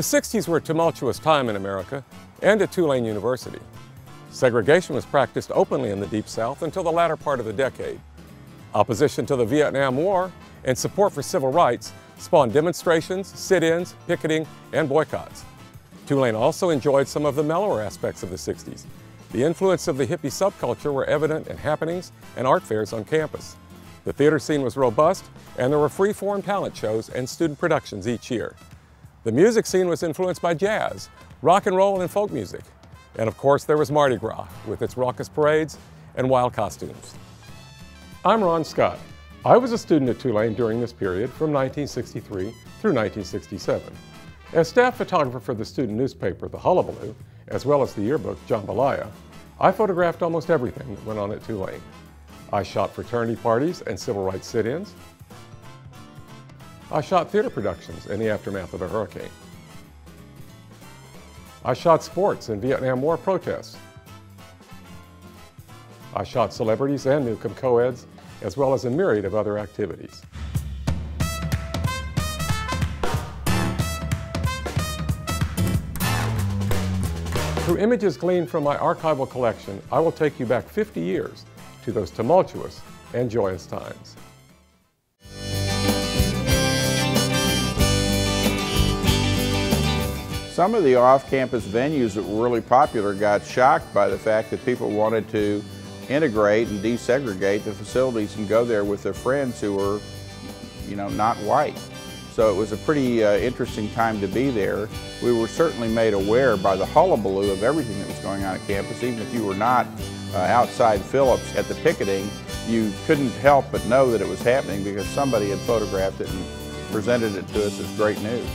The 60s were a tumultuous time in America and at Tulane University. Segregation was practiced openly in the Deep South until the latter part of the decade. Opposition to the Vietnam War and support for civil rights spawned demonstrations, sit-ins, picketing, and boycotts. Tulane also enjoyed some of the mellower aspects of the 60s. The influence of the hippie subculture were evident in happenings and art fairs on campus. The theater scene was robust, and there were free-form talent shows and student productions each year. The music scene was influenced by jazz, rock and roll, and folk music. And of course, there was Mardi Gras, with its raucous parades and wild costumes. I'm Ron Scott. I was a student at Tulane during this period from 1963 through 1967. As staff photographer for the student newspaper, the Hullabaloo, as well as the yearbook, Jambalaya, I photographed almost everything that went on at Tulane. I shot fraternity parties and civil rights sit-ins. I shot theater productions in the aftermath of the hurricane. I shot sports and Vietnam War protests. I shot celebrities and Newcomb co-eds, as well as a myriad of other activities. Through images gleaned from my archival collection, I will take you back 50 years to those tumultuous and joyous times. Some of the off-campus venues that were really popular got shocked by the fact that people wanted to integrate and desegregate the facilities and go there with their friends who were, not white. So it was a pretty interesting time to be there. We were certainly made aware by the hullabaloo of everything that was going on at campus. Even if you were not outside Phillips at the picketing, you couldn't help but know that it was happening because somebody had photographed it and presented it to us as great news.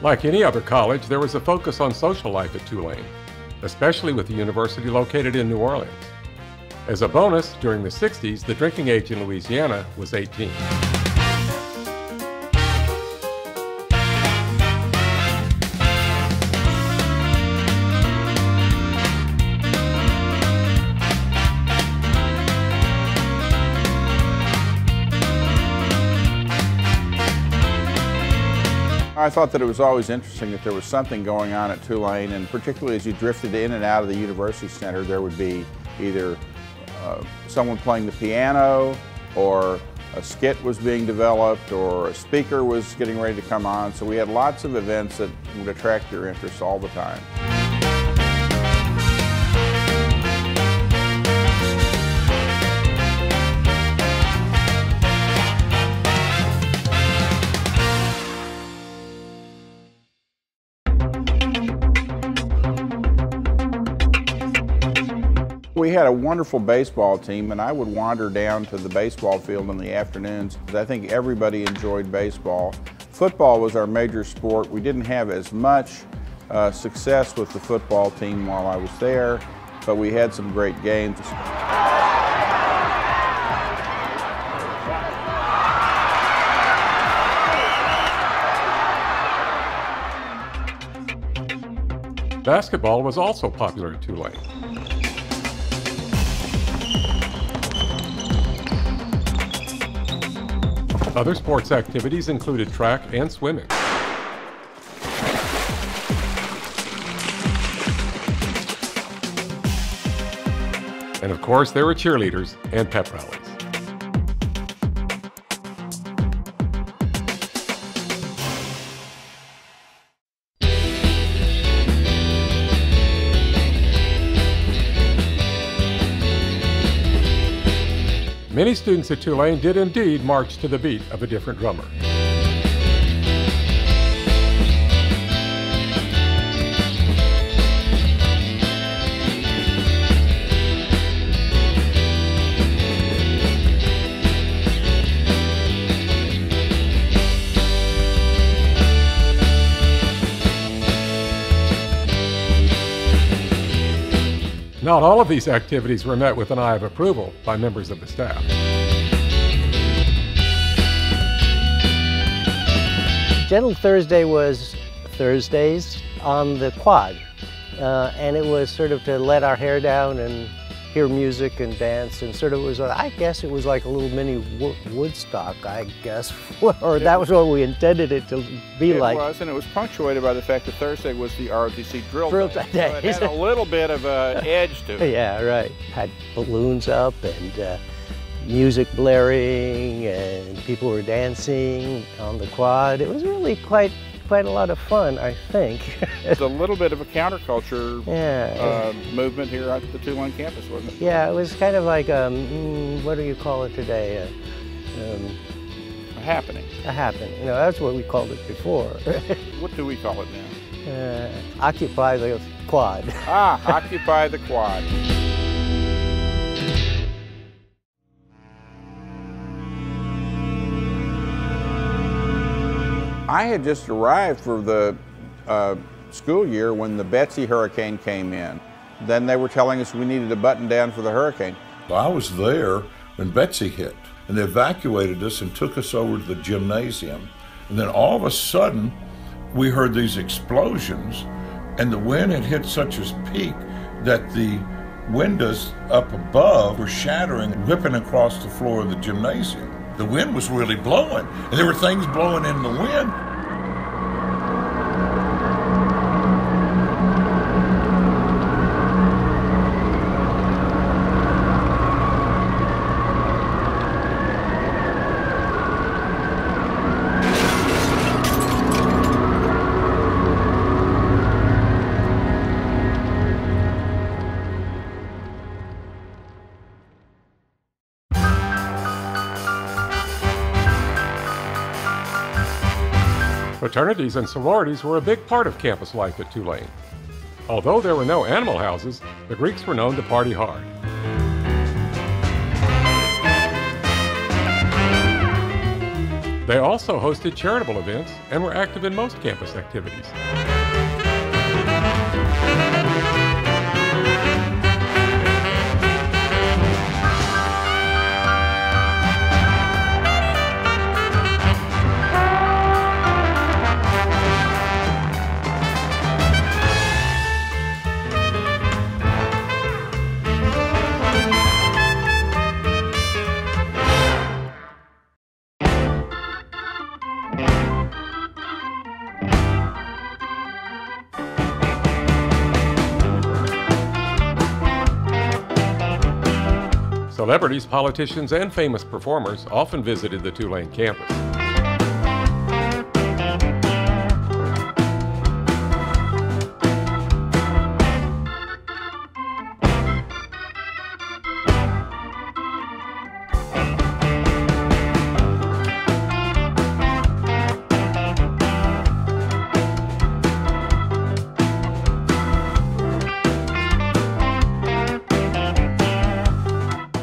Like any other college, there was a focus on social life at Tulane, especially with the university located in New Orleans. As a bonus, during the 60s, the drinking age in Louisiana was 18. I thought that it was always interesting that there was something going on at Tulane, and particularly as you drifted in and out of the University Center, there would be either someone playing the piano, or a skit was being developed, or a speaker was getting ready to come on. So we had lots of events that would attract your interest all the time. We had a wonderful baseball team, and I would wander down to the baseball field in the afternoons. I think everybody enjoyed baseball. Football was our major sport. We didn't have as much success with the football team while I was there, but we had some great games. Basketball was also popular at Tulane. Other sports activities included track and swimming. And of course, there were cheerleaders and pep rallies. Many students at Tulane did indeed march to the beat of a different drummer. Not all of these activities were met with an eye of approval by members of the staff. Gentle Thursday was Thursdays on the quad. And it was sort of to let our hair down and hear music and dance, and sort of was, I guess it was like a little mini Woodstock, I guess, or that was what we intended it to be like. It was, and it was punctuated by the fact that Thursday was the ROTC drill day. Day. So it had a little bit of an edge to it. Yeah, right. Had balloons up and music blaring, and people were dancing on the quad. It was really quite a lot of fun, I think. It's a little bit of a counterculture movement here at the Tulane campus, wasn't it? Yeah, it was kind of like, what do you call it today? A happening. A happening. You know, that's what we called it before. What do we call it now? Occupy the quad. Occupy the quad. I had just arrived for the school year when the Betsy hurricane came in. Then they were telling us we needed to button down for the hurricane. I was there when Betsy hit, and they evacuated us and took us over to the gymnasium. And then all of a sudden, we heard these explosions, and the wind had hit such a peak that the windows up above were shattering, ripping across the floor of the gymnasium. The wind was really blowing, and there were things blowing in the wind. Fraternities and sororities were a big part of campus life at Tulane. Although there were no animal houses, the Greeks were known to party hard. They also hosted charitable events and were active in most campus activities. Celebrities, politicians, and famous performers often visited the Tulane campus.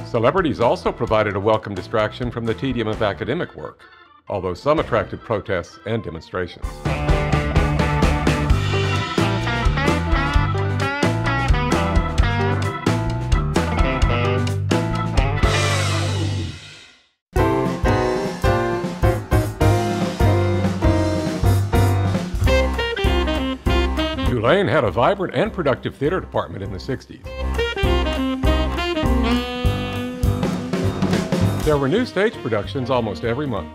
Celebrities also provided a welcome distraction from the tedium of academic work, although some attracted protests and demonstrations. Tulane had a vibrant and productive theater department in the 60s. There were new stage productions almost every month.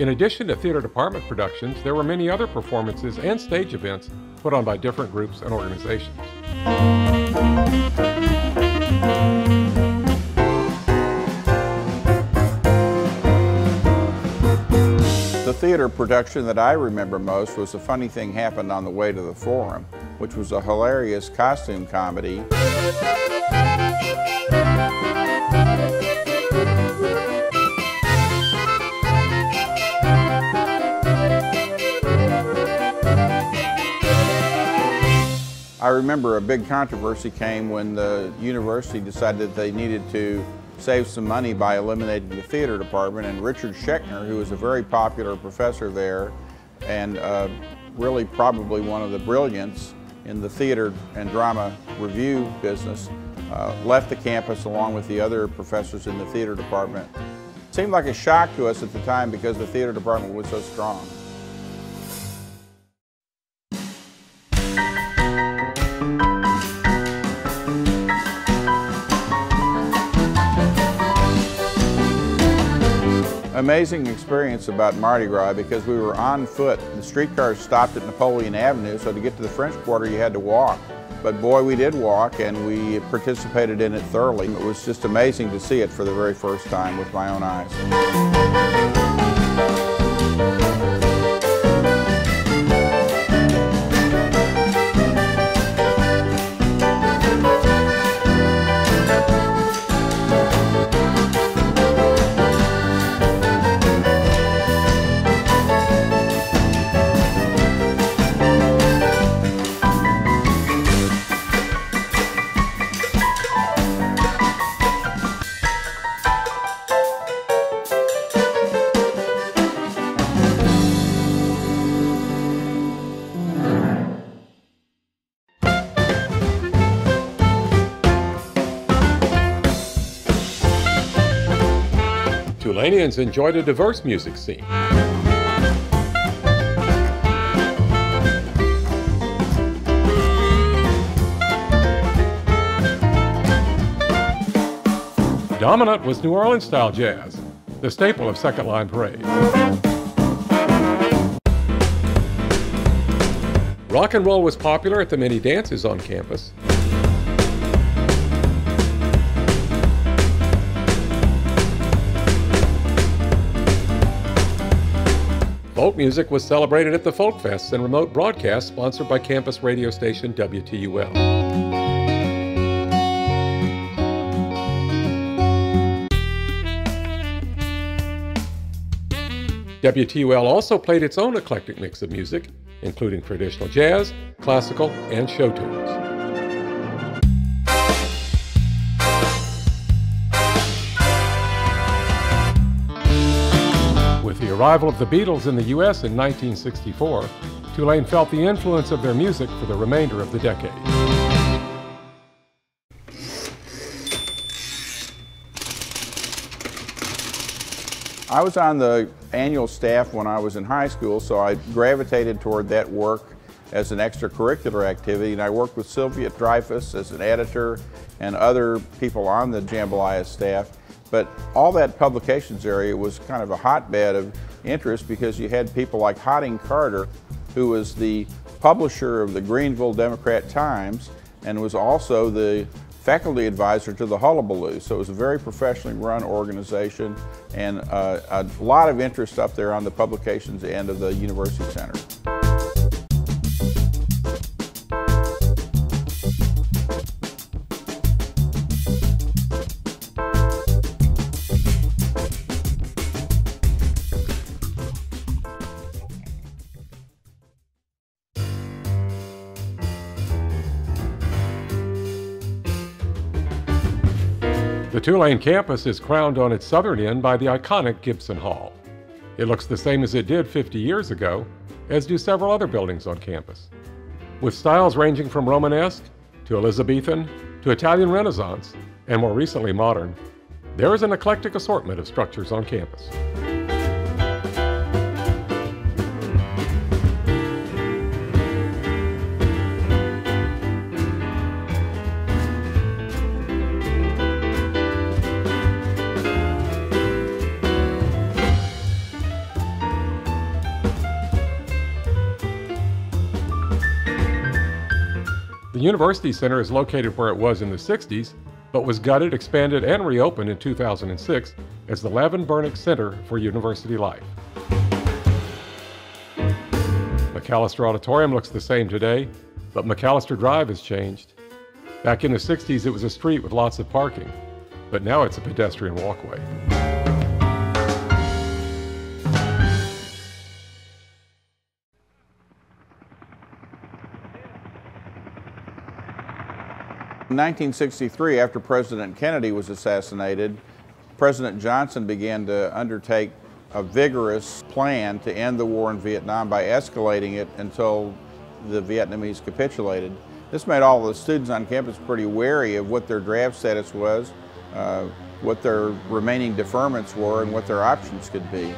In addition to theater department productions, there were many other performances and stage events put on by different groups and organizations. The theater production that I remember most was A Funny Thing Happened on the Way to the Forum, which was a hilarious costume comedy. I remember a big controversy came when the university decided that they needed to save some money by eliminating the theater department, and Richard Schechner, who was a very popular professor there and really probably one of the brilliants, in the theater and drama review business, left the campus along with the other professors in the theater department. It seemed like a shock to us at the time because the theater department was so strong. Amazing experience about Mardi Gras because we were on foot. The streetcars stopped at Napoleon Avenue, so to get to the French Quarter you had to walk. But boy, we did walk and we participated in it thoroughly. It was just amazing to see it for the very first time with my own eyes. Tulaneans enjoyed a diverse music scene. Dominant was New Orleans-style jazz, the staple of second line parades. Rock and roll was popular at the many dances on campus. Folk music was celebrated at the folk fests and remote broadcasts sponsored by campus radio station WTUL. WTUL also played its own eclectic mix of music, including traditional jazz, classical, and show tunes. With the arrival of the Beatles in the U.S. in 1964, Tulane felt the influence of their music for the remainder of the decade. I was on the annual staff when I was in high school, so I gravitated toward that work as an extracurricular activity, and I worked with Sylvia Dreyfus as an editor and other people on the Jambalaya staff. But all that publications area was kind of a hotbed of interest because you had people like Hotting Carter, who was the publisher of the Greenville Democrat-Times and was also the faculty advisor to the Hullabaloo. So it was a very professionally run organization and a lot of interest up there on the publications end of the University Center. The Tulane campus is crowned on its southern end by the iconic Gibson Hall. It looks the same as it did 50 years ago, as do several other buildings on campus. With styles ranging from Romanesque to Elizabethan to Italian Renaissance and more recently modern, there is an eclectic assortment of structures on campus. The University Center is located where it was in the 60s, but was gutted, expanded, and reopened in 2006 as the Lavin Burnick Center for University Life. McAllister Auditorium looks the same today, but McAllister Drive has changed. Back in the 60s, it was a street with lots of parking, but now it's a pedestrian walkway. In 1963, after President Kennedy was assassinated, President Johnson began to undertake a vigorous plan to end the war in Vietnam by escalating it until the Vietnamese capitulated. This made all the students on campus pretty wary of what their draft status was, what their remaining deferments were, and what their options could be.